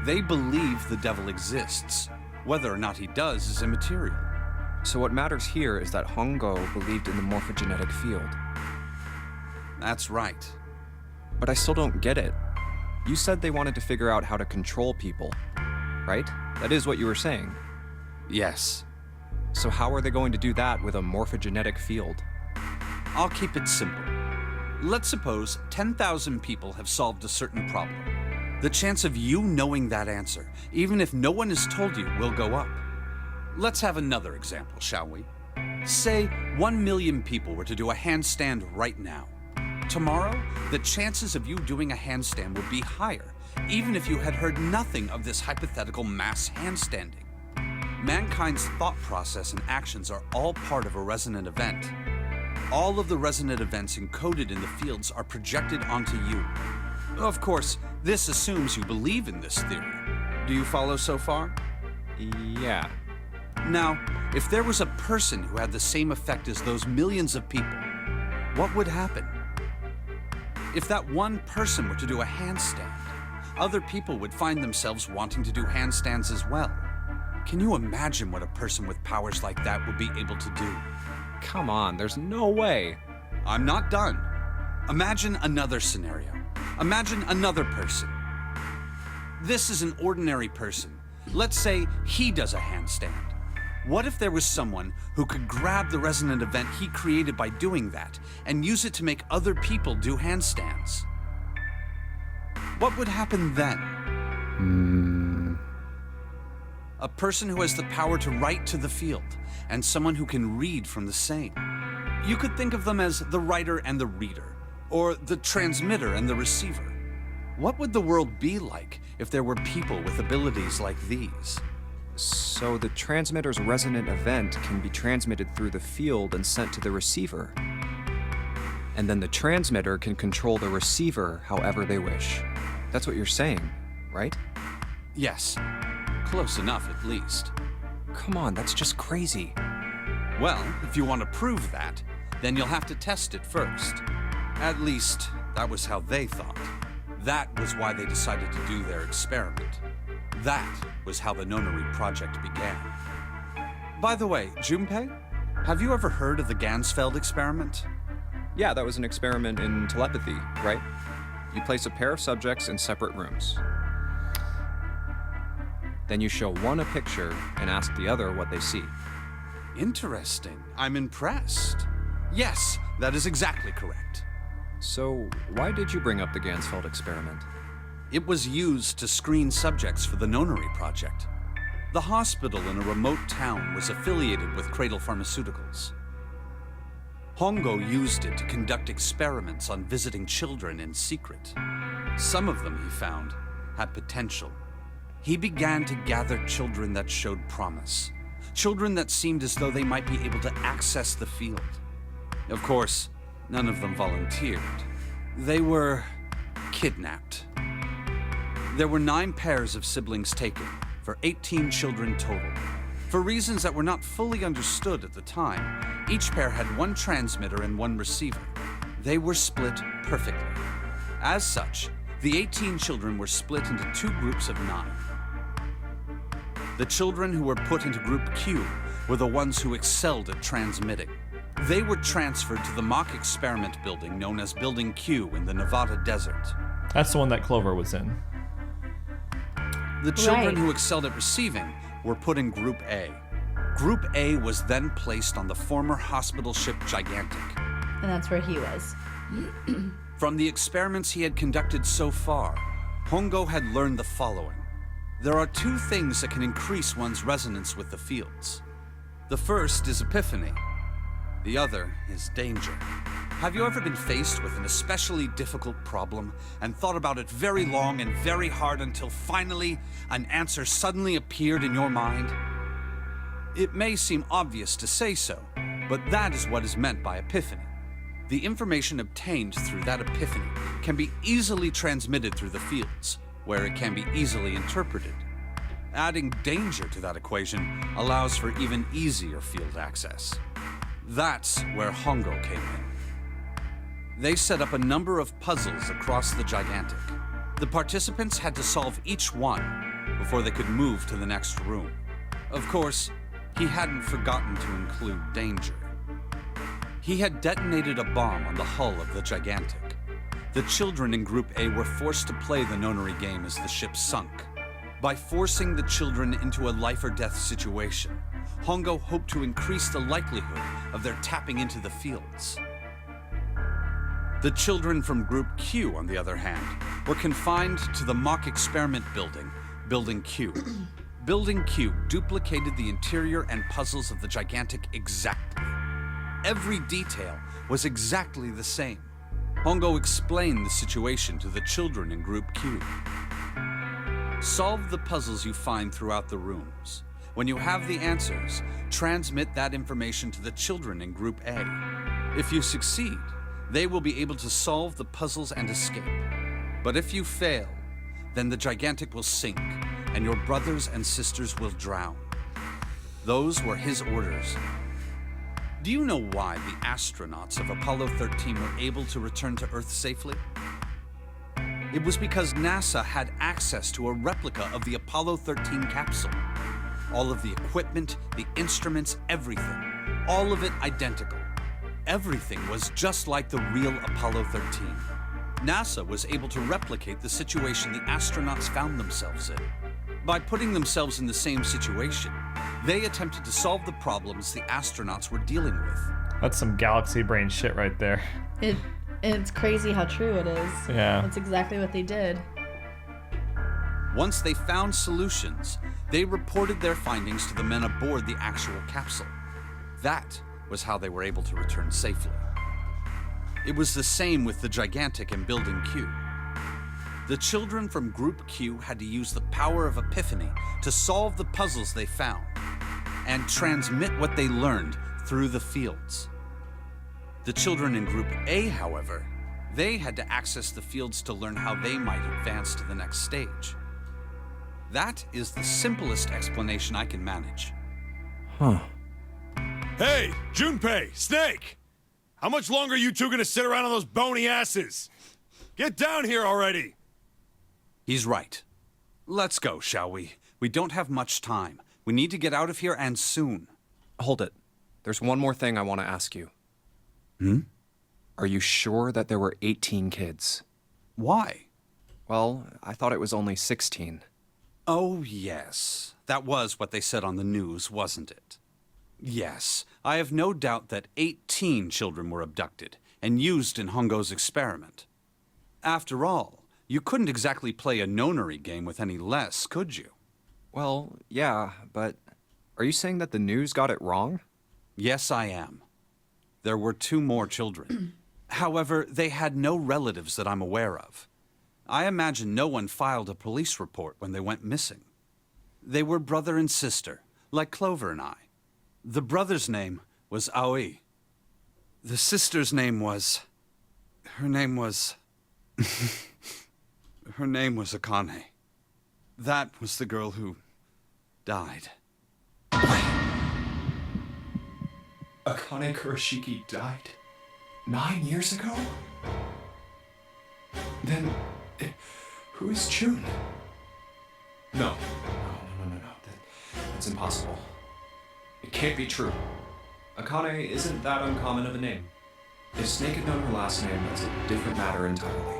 They believe the devil exists. Whether or not he does is immaterial. So what matters here is that Hongo believed in the morphogenetic field. That's right. But I still don't get it. You said they wanted to figure out how to control people, right? That is what you were saying. Yes. So how are they going to do that with a morphogenetic field? I'll keep it simple. Let's suppose 10,000 people have solved a certain problem. The chance of you knowing that answer, even if no one has told you, will go up. Let's have another example, shall we? Say 1 million people were to do a handstand right now. Tomorrow, the chances of you doing a handstand would be higher, even if you had heard nothing of this hypothetical mass handstanding. Mankind's thought process and actions are all part of a resonant event. All of the resonant events encoded in the fields are projected onto you. Of course, this assumes you believe in this theory. Do you follow so far? Yeah. Now, if there was a person who had the same effect as those millions of people, what would happen? If that one person were to do a handstand, other people would find themselves wanting to do handstands as well. Can you imagine what a person with powers like that would be able to do? Come on, there's no way. I'm not done. Imagine another scenario. Imagine another person. This is an ordinary person. Let's say he does a handstand. What if there was someone who could grab the resonant event he created by doing that and use it to make other people do handstands? What would happen then? A person who has the power to write to the field, and someone who can read from the same. You could think of them as the writer and the reader, or the transmitter and the receiver. What would the world be like if there were people with abilities like these? So the transmitter's resonant event can be transmitted through the field and sent to the receiver. And then the transmitter can control the receiver however they wish. That's what you're saying, right? Yes. Close enough, at least. Come on, that's just crazy. Well, if you want to prove that, then you'll have to test it first. At least, that was how they thought. That was why they decided to do their experiment. That was how the Nonary project began. By the way, Junpei, have you ever heard of the Ganzfeld Experiment? Yeah, that was an experiment in telepathy, right? You place a pair of subjects in separate rooms. Then you show one a picture and ask the other what they see. Interesting. I'm impressed. Yes, that is exactly correct. So, why did you bring up the Ganzfeld experiment? It was used to screen subjects for the Nonary project. The hospital in a remote town was affiliated with Cradle Pharmaceuticals. Hongo used it to conduct experiments on visiting children in secret. Some of them, he found, had potential. He began to gather children that showed promise. Children that seemed as though they might be able to access the field. Of course, none of them volunteered. They were kidnapped. There were 9 pairs of siblings taken, for 18 children total. For reasons that were not fully understood at the time, each pair had one transmitter and one receiver. They were split perfectly. As such, the 18 children were split into 2 groups of 9. The children who were put into Group Q were the ones who excelled at transmitting. They were transferred to the mock experiment building known as Building Q in the Nevada desert. That's the one that Clover was in. The children Right. who excelled at receiving were put in Group A. Group A was then placed on the former hospital ship Gigantic. And that's where he was. From the experiments he had conducted so far, Hongo had learned the following. There are 2 things that can increase one's resonance with the fields. The first is epiphany. The other is danger. Have you ever been faced with an especially difficult problem and thought about it very long and very hard until finally an answer suddenly appeared in your mind? It may seem obvious to say so, but that is what is meant by epiphany. The information obtained through that epiphany can be easily transmitted through the fields, where it can be easily interpreted. Adding danger to that equation allows for even easier field access. That's where Hongo came in. They set up a number of puzzles across the Gigantic. The participants had to solve each one before they could move to the next room. Of course, he hadn't forgotten to include danger. He had detonated a bomb on the hull of the Gigantic. The children in Group A were forced to play the Nonary game as the ship sunk. By forcing the children into a life-or-death situation, Hongo hoped to increase the likelihood of their tapping into the fields. The children from Group Q, on the other hand, were confined to the mock experiment building, Building Q. Building Q duplicated the interior and puzzles of the Gigantic exactly. Every detail was exactly the same. Hongo explained the situation to the children in Group Q. Solve the puzzles you find throughout the rooms. When you have the answers, transmit that information to the children in Group A. If you succeed, they will be able to solve the puzzles and escape. But if you fail, then the Gigantic will sink, and your brothers and sisters will drown. Those were his orders. Do you know why the astronauts of Apollo 13 were able to return to Earth safely? It was because NASA had access to a replica of the Apollo 13 capsule. All of the equipment, the instruments, everything. All of it identical. Everything was just like the real Apollo 13. NASA was able to replicate the situation the astronauts found themselves in. By putting themselves in the same situation, they attempted to solve the problems the astronauts were dealing with. That's some galaxy brain shit right there. It's crazy how true it is. Yeah. That's exactly what they did. Once they found solutions, they reported their findings to the men aboard the actual capsule. That was how they were able to return safely. It was the same with the gigantic in Building Q. The children from Group Q had to use the power of epiphany to solve the puzzles they found and transmit what they learned through the fields. The children in Group A, however, they had to access the fields to learn how they might advance to the next stage. That is the simplest explanation I can manage. Huh. Hey, Junpei, Snake! How much longer are you two gonna sit around on those bony asses? Get down here already! He's right. Let's go, shall we? We don't have much time. We need to get out of here, and soon. Hold it. There's one more thing I want to ask you. Are you sure that there were 18 kids? Why? Well, I thought it was only 16. Oh, yes. That was what they said on the news, wasn't it? Yes, I have no doubt that 18 children were abducted and used in Hongo's experiment. After all, you couldn't exactly play a nonary game with any less, could you? Well, yeah, but are you saying that the news got it wrong? Yes, I am. There were 2 more children. However, they had no relatives that I'm aware of. I imagine no one filed a police report when they went missing. They were brother and sister, like Clover and I. The brother's name was Aoi. The sister's name was... Her name was Akane. That was the girl who died. Akane Kurashiki died 9 years ago? Then, who is June? No. That's impossible. It can't be true. Akane isn't that uncommon of a name. If Snake had known her last name, that's a different matter entirely.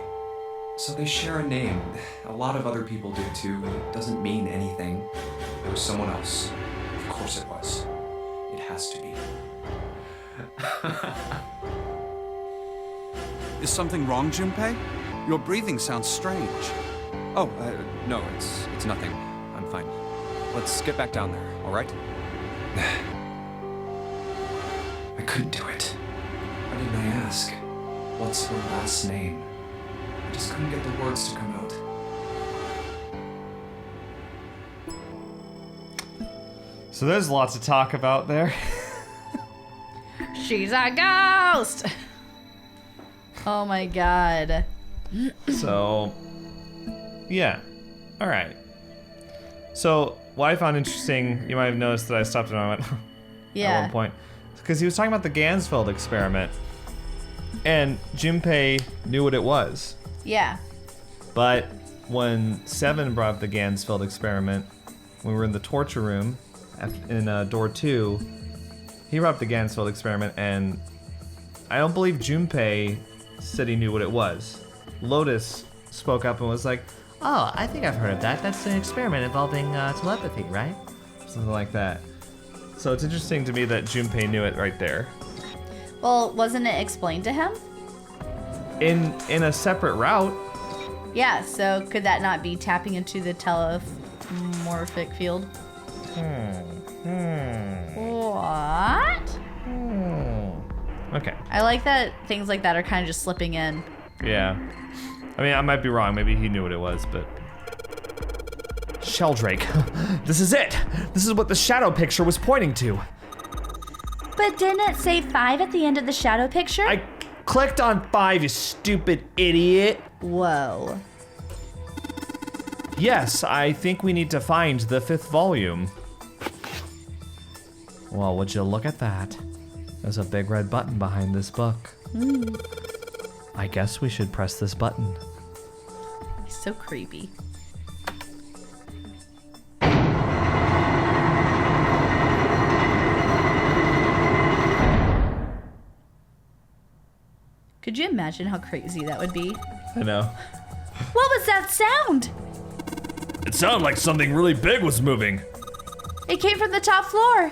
So they share a name. A lot of other people do too. It doesn't mean anything. It was someone else. Of course it was. It has to be. Is something wrong, Junpei? Your breathing sounds strange. Oh, no, it's nothing. I'm fine. Let's get back down there, all right? I couldn't do it. Why didn't I ask? What's her last name? I just couldn't get the words to come out. So there's lots to talk about there. She's a ghost! Oh my god. So, yeah. All right. So, what I found interesting, you might have noticed that I stopped and I went at one point, because he was talking about the Ganzfeld Experiment, and Junpei knew what it was. Yeah. But when Seven brought up the Ganzfeld Experiment, when we were in the torture room in door 2, he brought up the Ganzfeld Experiment, and I don't believe Junpei said he knew what it was. Lotus spoke up and was like, "Oh, I think I've heard of that. That's an experiment involving telepathy, right?" Something like that. So it's interesting to me that Junpei knew it right there. Well, wasn't it explained to him? In a separate route. Yeah, so could that not be tapping into the telemorphic field? What? Okay. I like that things like that are kind of just slipping in. Yeah. I mean, I might be wrong. Maybe he knew what it was, but... Sheldrake. This is it! This is what the shadow picture was pointing to. But didn't it say 5 at the end of the shadow picture? I clicked on 5, you stupid idiot. Whoa. Yes, I think we need to find the 5th volume. Well, would you look at that? There's a big red button behind this book. I guess we should press this button. He's so creepy. Could you imagine how crazy that would be? I know. What was that sound? It sounded like something really big was moving. It came from the top floor.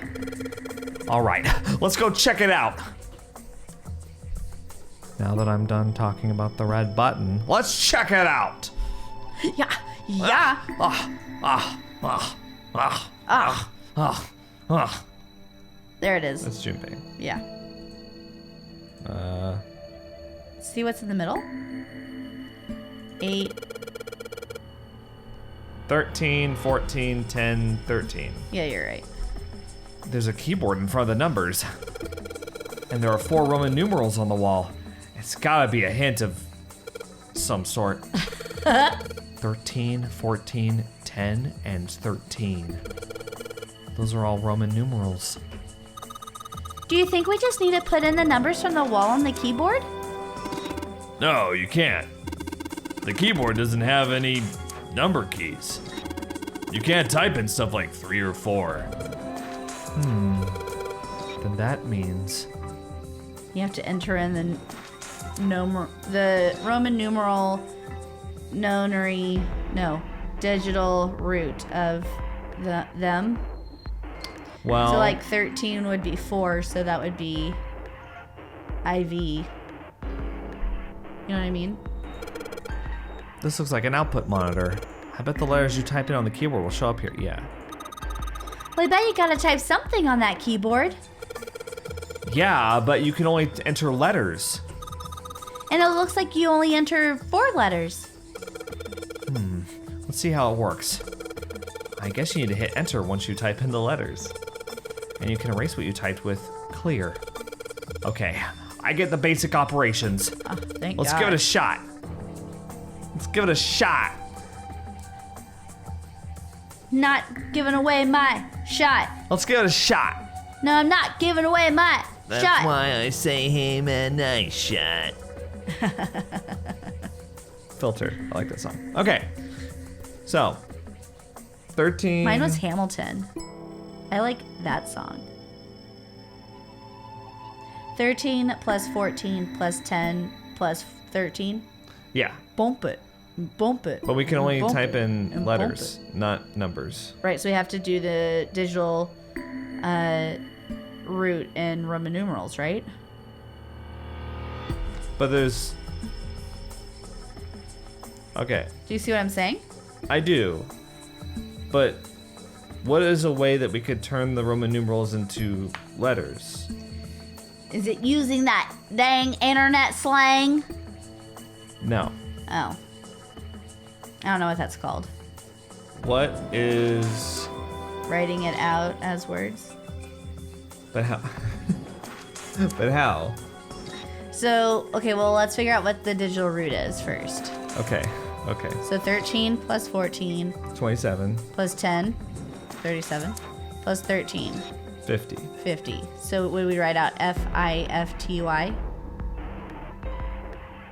All right, let's go check it out. Now that I'm done talking about the red button, let's check it out. Yeah. There it is. That's Junpei. Yeah. See what's in the middle? 8. 13, 14, 10, 13. Yeah, you're right. There's a keyboard in front of the numbers. And there are 4 Roman numerals on the wall. It's gotta be a hint of some sort. 13, 14, 10, and 13. Those are all Roman numerals. Do you think we just need to put in the numbers from the wall on the keyboard? No, you can't. The keyboard doesn't have any number keys. You can't type in stuff like 3 or 4. Then that means You have to enter in the Roman numeral digital root of them. well. So like 13 would be 4, so that would be IV. You know what I mean? This looks like an output monitor. I bet the letters you type in on the keyboard will show up here. Yeah. Well, I bet you gotta type something on that keyboard. Yeah, but you can only enter letters. And it looks like you only enter 4 letters. Let's see how it works. I guess you need to hit enter once you type in the letters. And you can erase what you typed with clear. Okay, I get the basic operations. Oh, thank Let's God. give it a shot. Let's give it a shot. Not giving away my shot. Let's give it a shot. No, I'm not giving away my shot. why I say, hey man, nice shot. Filter. I like that song. Okay. So, 13. Mine was Hamilton. I like that song. 13 plus 14 plus 10 plus 13. Yeah, Bump it. Bump it. but we can only Bump type it. in And letters, bump not numbers. Right, so we have to do the digital root in Roman numerals, right? But there's... Okay, Do you see what I'm saying? I do. But what is a way that we could turn the Roman numerals into letters? Is it using that dang internet slang? No. Oh. I don't know what that's called. What is... Writing it out as words. But how? But how? So, okay, well, let's figure out what the digital root is first. Okay. So 13 plus 14 27, plus 10, 37, plus 13, 50. 50. So would we write out F-I-F-T-Y?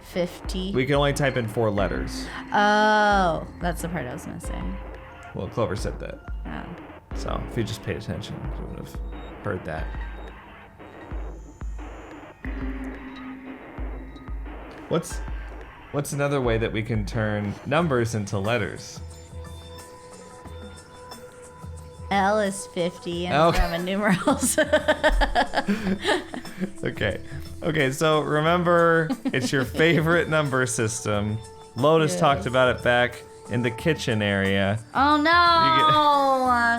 50. We can only type in 4 letters. Oh, that's the part I was missing. Well, Clover said that. Oh. So if you just paid attention, you would have heard that. What's another way that we can turn numbers into letters? L is 50 and Okay. Roman numerals. Okay, so remember, it's your favorite number system. Lotus Yes. talked about it back in the kitchen area. Oh no!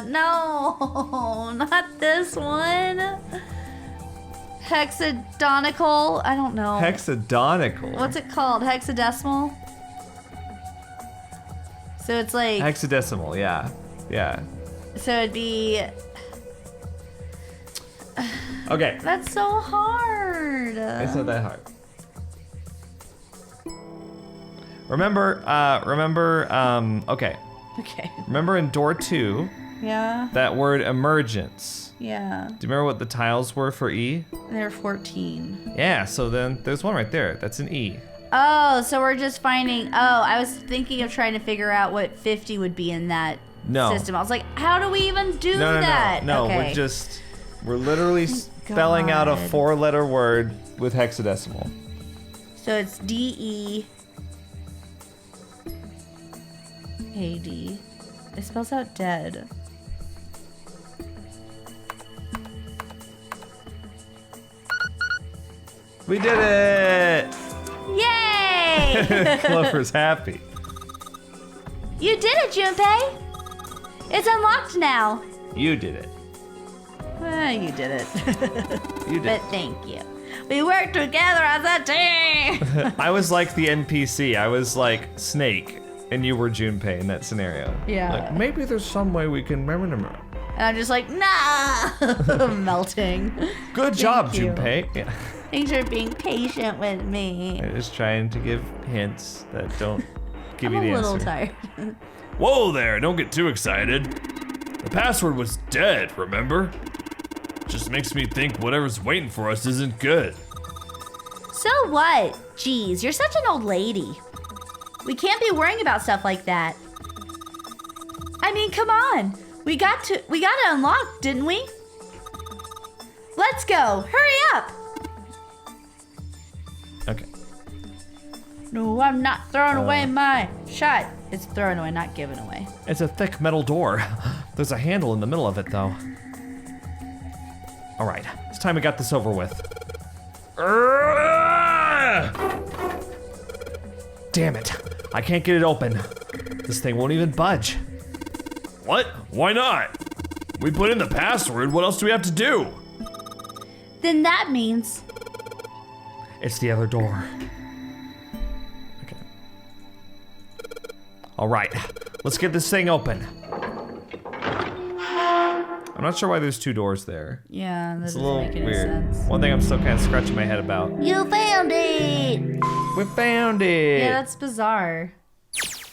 No, not this one. Hexadonical? I don't know. Hexadonical. What's it called? Hexadecimal? So it's like, Hexadecimal, yeah. Yeah. so it'd be, Okay. that's so hard. It's not that hard. Remember, okay. Okay. Remember in door 2, Yeah, that word emergence. yeah. Do you remember what the tiles were for E? They're 14. Yeah, so then there's one right there. That's an E. Oh, so we're just finding, I was thinking of trying to figure out what 50 would be in that No. system. I was like, how do we even do No, that? no. Okay. We're literally spelling out a God. 4-letter word with hexadecimal. So it's D-E KD. It spells out dead. We did it! Yay! Clover's happy. You did it, Junpei! It's unlocked now. You did it. You did it. You did. But thank you. We worked together as a team. I was like the NPC. I was like Snake, and you were Junpei in that scenario. Yeah. Like, maybe there's some way we can remember. And I'm just like, nah! Melting. Good job, you. Junpei. Yeah. Thanks for being patient with me. I'm just trying to give hints that don't give I'm you the a little answer. tired. Whoa there, don't get too excited. The password was dead, remember? Just makes me think whatever's waiting for us isn't good. So what? Jeez, you're such an old lady. We can't be worrying about stuff like that. I mean, come on. We got it unlocked, didn't we? Let's go. Hurry up. Okay. No, I'm not throwing away my shot. It's thrown away, not given away. It's a thick metal door. There's a handle in the middle of it, though. All right, it's time we got this over with. Damn it, I can't get it open. This thing won't even budge. What? Why not? We put in the password, what else do we have to do? Then that means It's the other door. Okay. All right, let's get this thing open. I'm not sure why there's two doors there. yeah, that It's a doesn't little make any weird. sense. One thing I'm still kind of scratching my head about. You found it. We found it. Yeah, that's bizarre.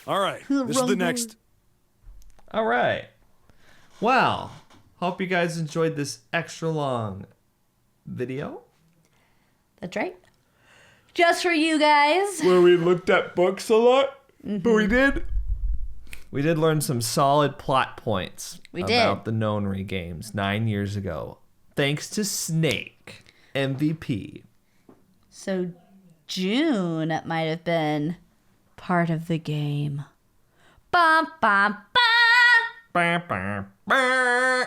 All right, this is the next. All right. Well, hope you guys enjoyed this extra long video That's right. Just for you guys. where we looked at books a lot, but we did learn some solid plot points We about did. the Nonary games 9 years ago, thanks to Snake, MVP. So June might have been part of the game. Bum, bum, bum. Bah, bah, bah.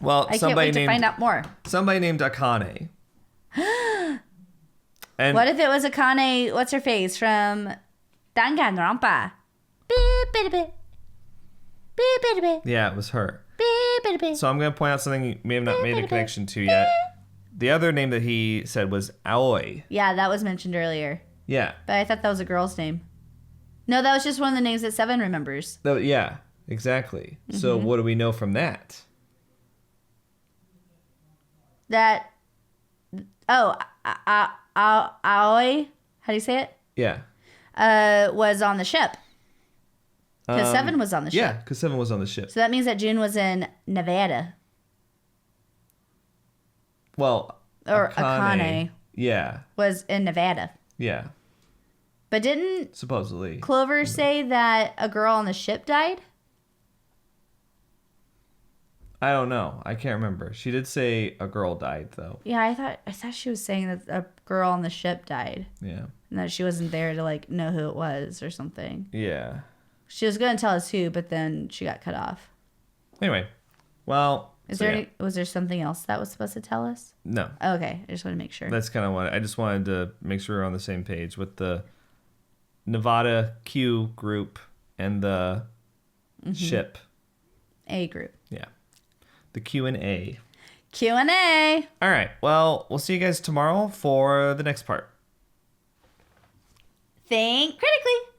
Well, I can't wait to find out more. somebody named Akane. And What if it was Akane, what's her face, from Danganronpa? Beep, beep, beep. Beep, beep, beep. yeah, it was her. Beep, beep, beep. So I'm going to point out something you may have not made a connection to yet. The other name that he said was Aoi. Yeah, that was mentioned earlier. Yeah. But I thought that was a girl's name. No, that was just one of the names that Seven remembers. Yeah, exactly. Mm-hmm. So what do we know from that? That, Aoi, how do you say it? Yeah. Was on the ship. Because Seven was on the ship. Yeah, because 7 was on the ship. So that means that June was in Nevada. Well, Or Akane Yeah, was in Nevada. yeah, But didn't supposedly. Clover say that a girl on the ship died? I don't know. I can't remember. She did say a girl died, though. Yeah, I thought she was saying that a girl on the ship died. Yeah. And that she wasn't there to like know who it was or something. Yeah. She was gonna tell us who, but then she got cut off. Anyway, well. Was so, yeah. there something else that was supposed to tell us? No. Okay, I just want to make sure. That's kind of what I just wanted to make sure we're on the same page with the Nevada Q group and the ship. A group. Yeah. The Q&A. Q&A. All right. Well, we'll see you guys tomorrow for the next part. Think critically.